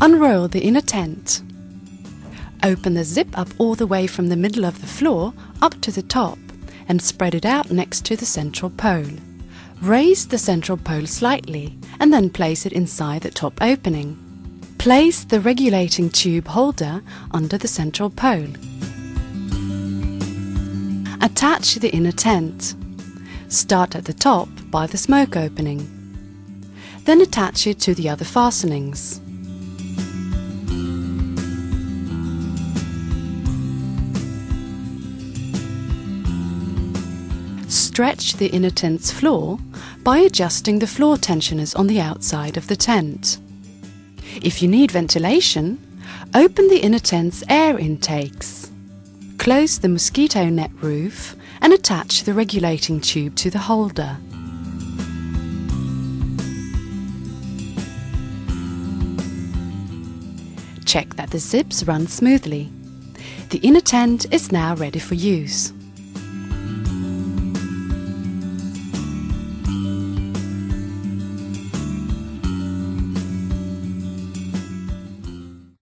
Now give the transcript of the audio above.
Unroll the inner tent. Open the zip up all the way from the middle of the floor up to the top and spread it out next to the central pole. Raise the central pole slightly and then place it inside the top opening. Place the regulating tube holder under the central pole. Attach the inner tent. Start at the top by the smoke opening. Then attach it to the other fastenings. Stretch the inner tent's floor by adjusting the floor tensioners on the outside of the tent. If you need ventilation, open the inner tent's air intakes. Close the mosquito net roof and attach the regulating tube to the holder. Check that the zips run smoothly. The inner tent is now ready for use.